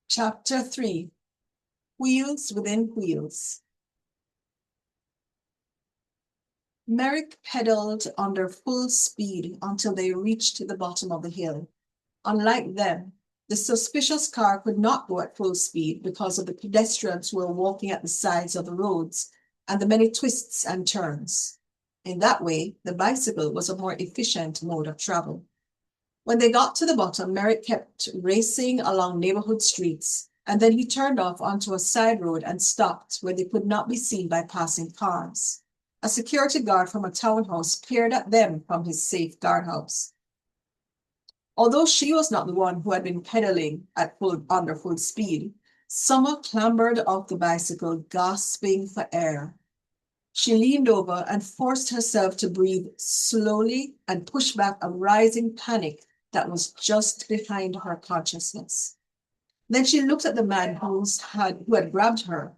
Chapter 3, Wheels Within Wheels. Merrick pedaled under full speed until they reached the bottom of the hill. Unlike them, the suspicious car could not go at full speed because of the pedestrians who were walking at the sides of the roads and the many twists and turns. In that way, the bicycle was a more efficient mode of travel. When they got to the bottom, Merrick kept racing along neighborhood streets, and then he turned off onto a side road and stopped where they could not be seen by passing cars. A security guard from a townhouse peered at them from his safe guardhouse. Although she was not the one who had been pedaling under full speed, Summa clambered off the bicycle, gasping for air. She leaned over and forced herself to breathe slowly and push back a rising panic that was just behind her consciousness. Then she looked at the man who had grabbed her.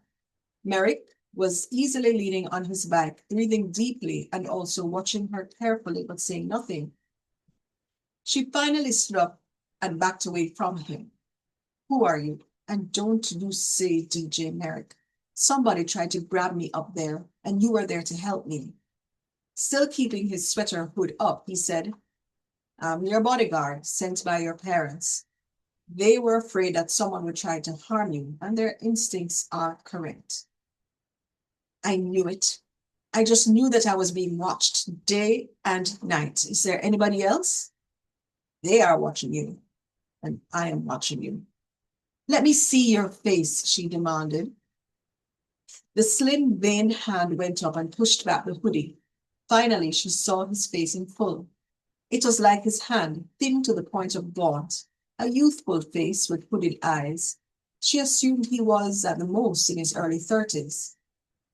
Merrick was easily leaning on his back, breathing deeply and also watching her carefully but saying nothing. She finally stood up and backed away from him. Who are you? And don't you say DJ Merrick. Somebody tried to grab me up there, and you were there to help me. Still keeping his sweater hood up, he said, I'm your bodyguard, sent by your parents. They were afraid that someone would try to harm you, and their instincts are correct. I knew it. I just knew that I was being watched day and night. Is there anybody else? They are watching you, and I am watching you. Let me see your face, she demanded. The slim, veined hand went up and pushed back the hoodie. Finally, she saw his face in full. It was like his hand, thin to the point of gaunt, a youthful face with hooded eyes. She assumed he was, at the most, in his early 30s.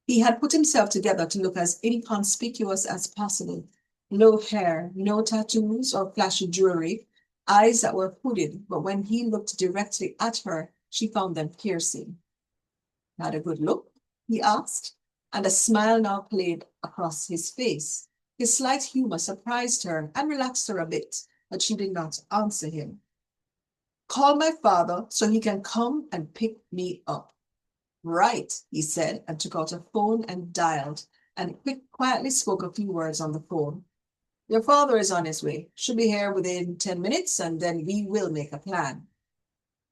He had put himself together to look as inconspicuous as possible. Low hair, no tattoos or flashy jewelry, eyes that were hooded, but when he looked directly at her, she found them piercing. Not a good look? He asked, and a smile now played across his face. His slight humor surprised her and relaxed her a bit, but she did not answer him. Call my father so he can come and pick me up. Right, he said, and took out a phone and dialed, and quietly spoke a few words on the phone. Your father is on his way. Should be here within 10 minutes, and then we will make a plan.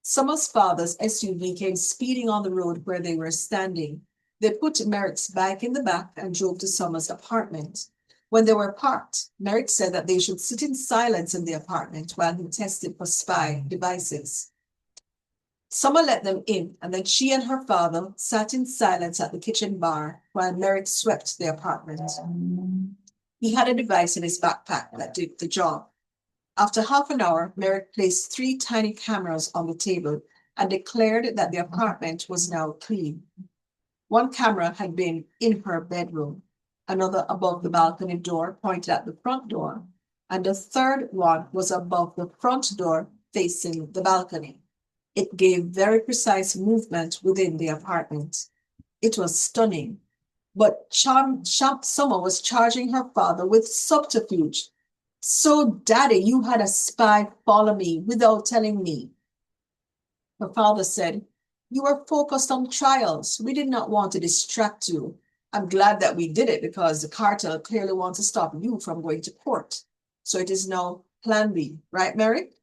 Summer's father's SUV came speeding on the road where they were standing. They put Merrick's bike in the back and drove to Summer's apartment. When they were parked, Merrick said that they should sit in silence in the apartment while he tested for spy devices. Summer let them in, and then she and her father sat in silence at the kitchen bar while Merrick swept the apartment. He had a device in his backpack that did the job. After half an hour, Merrick placed 3 tiny cameras on the table and declared that the apartment was now clean. One camera had been in her bedroom, another above the balcony door pointed at the front door, and a third one was above the front door facing the balcony. It gave very precise movement within the apartment. It was stunning, but Summer was charging her father with subterfuge. So, Daddy, you had a spy follow me without telling me. Her father said, You were focused on trials. We did not want to distract you. I'm glad that we did it because the cartel clearly wants to stop you from going to court. So it is now Plan B, right, Merrick?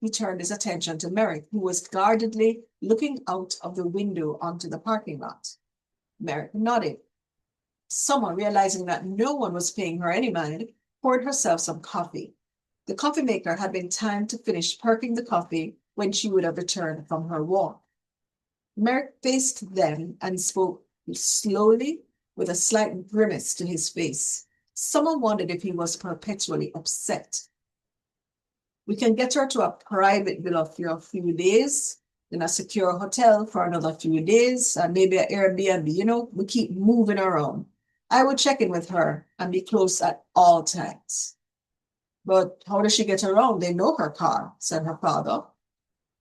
He turned his attention to Merrick, who was guardedly looking out of the window onto the parking lot. Merrick nodded. Summer, realizing that no one was paying her any mind, poured herself some coffee. The coffee maker had been timed to finish perking the coffee when she would have returned from her walk. Merrick faced them and spoke slowly with a slight grimace to his face. Someone wondered if he was perpetually upset. We can get her to a private villa for a few days, in a secure hotel for another few days, and maybe an Airbnb. We keep moving around. I would check in with her and be close at all times. But how does she get around? They know her car, said her father.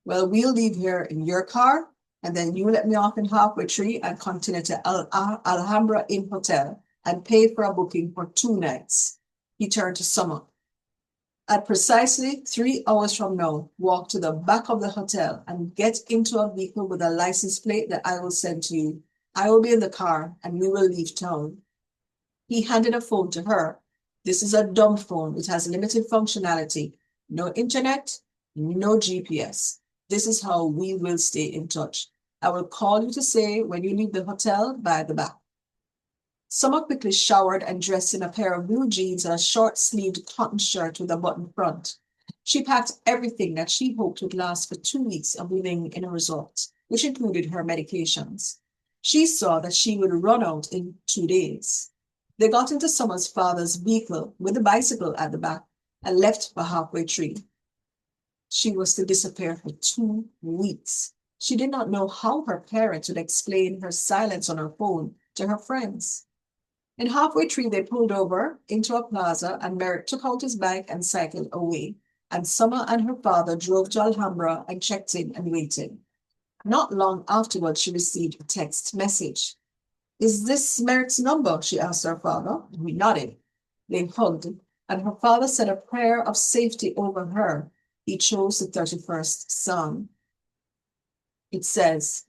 Well, we'll leave here in your car, and then you let me off in Halfway Tree and continue to Alhambra Inn Hotel and pay for a booking for 2 nights. He turned to Summer. At precisely 3 hours from now, walk to the back of the hotel and get into a vehicle with a license plate that I will send to you. I will be in the car and we will leave town. He handed a phone to her. This is a dumb phone. It has limited functionality. No internet, no GPS. This is how we will stay in touch. I will call you to say when you leave the hotel by the back. Summer quickly showered and dressed in a pair of blue jeans and a short-sleeved cotton shirt with a button front. She packed everything that she hoped would last for 2 weeks of living in a resort, which included her medications. She saw that she would run out in 2 days. They got into Summer's father's vehicle with a bicycle at the back and left for Halfway Tree. She was to disappear for 2 weeks. She did not know how her parents would explain her silence on her phone to her friends. In Halfway Tree, they pulled over into a plaza and Merrick took out his bike and cycled away. And Summer and her father drove to Alhambra and checked in and waited. Not long afterwards, she received a text message. Is this Merrick's number? She asked her father. He nodded. They hugged, and her father said a prayer of safety over her. He chose the 31st Psalm. It says,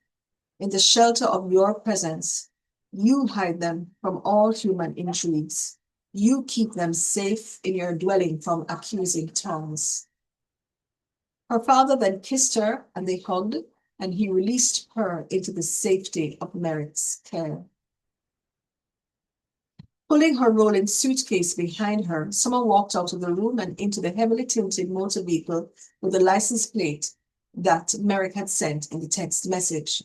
in the shelter of your presence, you hide them from all human intrigues. You keep them safe in your dwelling from accusing tongues. Her father then kissed her, and they hugged, and he released her into the safety of Merrick's care. Pulling her rolling suitcase behind her, Summer walked out of the room and into the heavily tinted motor vehicle with the license plate that Merrick had sent in the text message.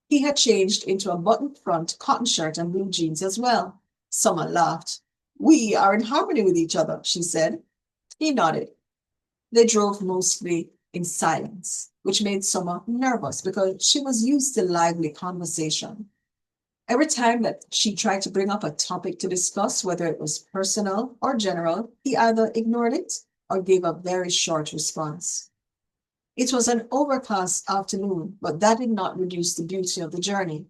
He had changed into a button-front cotton shirt and blue jeans as well. Summer laughed. We are in harmony with each other, she said. He nodded. They drove mostly in silence, which made Summer nervous because she was used to lively conversation. Every time that she tried to bring up a topic to discuss, whether it was personal or general, he either ignored it or gave a very short response. It was an overcast afternoon, but that did not reduce the beauty of the journey.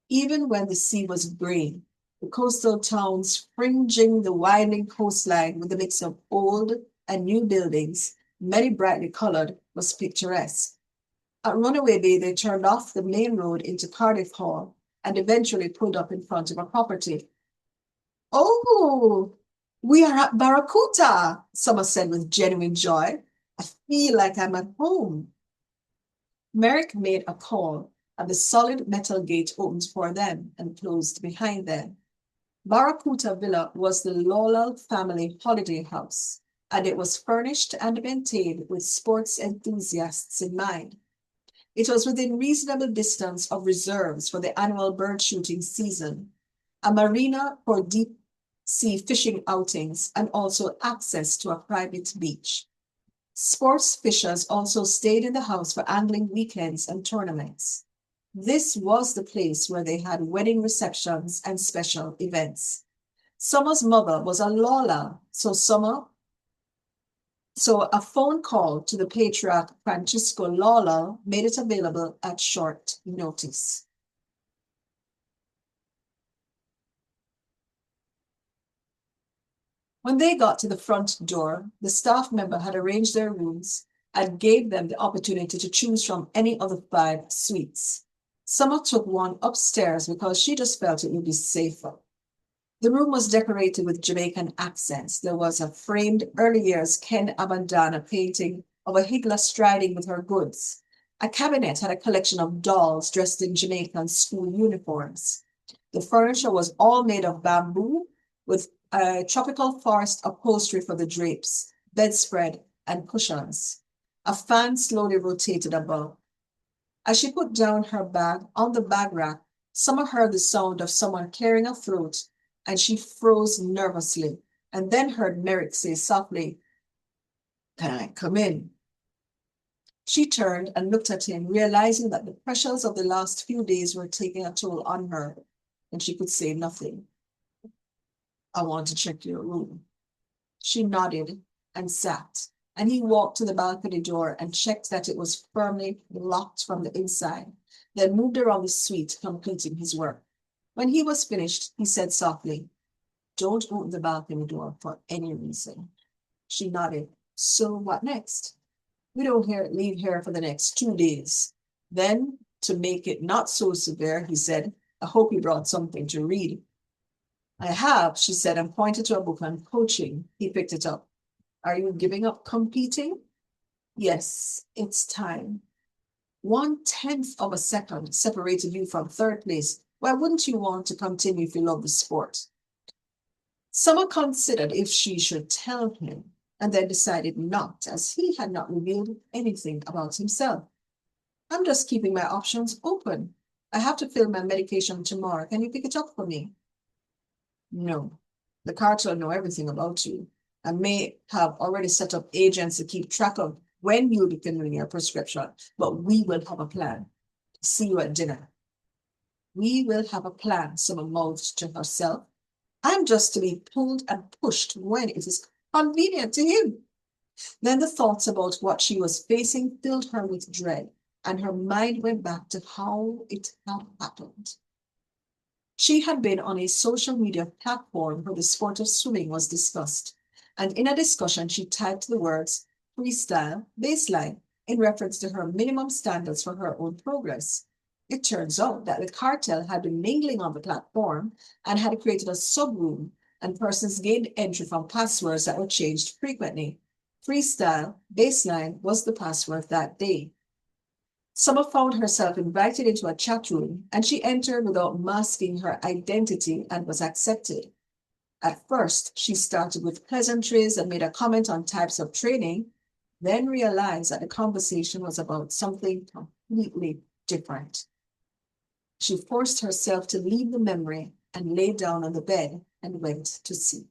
Even when the sea was gray, the coastal towns fringing the winding coastline with a mix of old and new buildings, many brightly colored, was picturesque. At Runaway Bay, they turned off the main road into Cardiff Hall and eventually pulled up in front of a property. Oh, we are at Barracuda, Summer said with genuine joy. I feel like I'm at home. Merrick made a call, and the solid metal gate opened for them and closed behind them. Barracuda Villa was the Laurel family holiday house, and it was furnished and maintained with sports enthusiasts in mind. It was within reasonable distance of reserves for the annual bird shooting season, a marina for deep-sea fishing outings, and also access to a private beach. Sports fishers also stayed in the house for angling weekends and tournaments. This was the place where they had wedding receptions and special events. Summer's mother was a Lola, so a phone call to the patriarch Francisco Lawler made it available at short notice. When they got to the front door, the staff member had arranged their rooms and gave them the opportunity to choose from any of the 5 suites. Summer took one upstairs because she just felt it would be safer. The room was decorated with Jamaican accents. There was a framed early years Ken Abandana painting of a Hitler striding with her goods. A cabinet had a collection of dolls dressed in Jamaican school uniforms. The furniture was all made of bamboo with a tropical forest upholstery for the drapes, bedspread, and cushions. A fan slowly rotated above. As she put down her bag on the bag rack, Summer heard the sound of someone clearing her throat, and she froze nervously, and then heard Merrick say softly, "Can I come in?" She turned and looked at him, realizing that the pressures of the last few days were taking a toll on her, and she could say nothing. "I want to check your room." She nodded and sat, and he walked to the balcony door and checked that it was firmly locked from the inside, then moved around the suite, completing his work. When he was finished, he said softly, "Don't open the balcony door for any reason." She nodded. So what next? We don't leave here for the next 2 days. Then, to make it not so severe, he said, I hope you brought something to read. I have, she said, and pointed to a book on coaching. He picked it up. Are you giving up competing? Yes, it's time. 1/10 of a second separated you from third place. Why wouldn't you want to continue if you love the sport? Summer considered if she should tell him, and then decided not, as he had not revealed anything about himself. I'm just keeping my options open. I have to fill my medication tomorrow. Can you pick it up for me? No. The cartel know everything about you and may have already set up agents to keep track of when you'll be filling your prescription, but we will have a plan. See you at dinner. We will have a plan, Summer mouthed to herself. I'm just to be pulled and pushed when it is convenient to him. Then the thoughts about what she was facing filled her with dread, and her mind went back to how it had happened. She had been on a social media platform where the sport of swimming was discussed, and in a discussion she typed the words freestyle baseline in reference to her minimum standards for her own progress. It turns out that the cartel had been mingling on the platform and had created a subroom, and persons gained entry from passwords that were changed frequently. Freestyle baseline was the password that day. Summer found herself invited into a chat room, and she entered without masking her identity and was accepted. At first, she started with pleasantries and made a comment on types of training, then realized that the conversation was about something completely different. She forced herself to leave the memory and lay down on the bed and went to sleep.